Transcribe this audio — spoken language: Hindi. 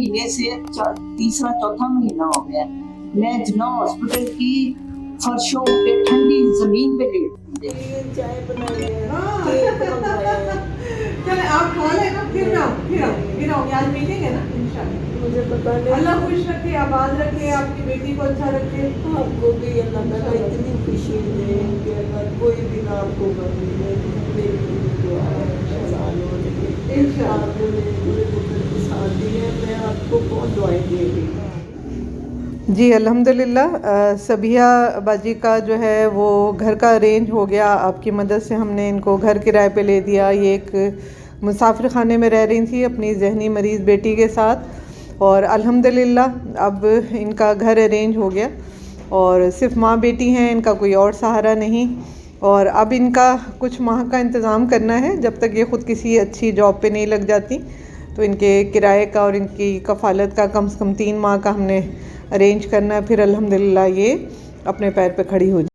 महीने से तीसरा चौथा महीना हो गया, मैं जना हॉस्पिटल की फर्शों पे ठंडी जमीन पे लेटती है। चाय बनाई है, केक मंगवाया है। चले आप खा लेना, फिर आओ आज मीटिंग है ना इंशाल्लाह। मुझे पता नहीं, अल्लाह खुश रखे, आबाद रखे, आपकी बेटी को अच्छा रखे। आपको भी अल्लाह ताला इतनी खुशी दे कि अगर कोई दिन आपको गम मिले मेरी पूरी दुआ है आसान होने की। इंशाल्लाह आपने मेरे पूरे पुत्र की साथ दी है, मैं आपको बहुत दुआएं दे रही हूँ। जी अल्हम्दुलिल्लाह, सबिया बाजी का जो है वो घर का अरेंज हो गया। आपकी मदद से हमने इनको घर किराए पे ले दिया। ये एक मुसाफिर खाने में रह रही थी अपनी जहनी मरीज़ बेटी के साथ, और अल्हम्दुलिल्लाह अब इनका घर अरेंज हो गया और सिर्फ माँ बेटी हैं, इनका कोई और सहारा नहीं। और अब इनका कुछ माह का इंतज़ाम करना है, जब तक ये ख़ुद किसी अच्छी जॉब पे नहीं लग जाती, तो इनके किराए का और इनकी कफ़ालत का कम से कम 3 माह का हमने अरेंज करना है। फिर अल्हम्दुलिल्लाह ये अपने पैर पे खड़ी हो जाए।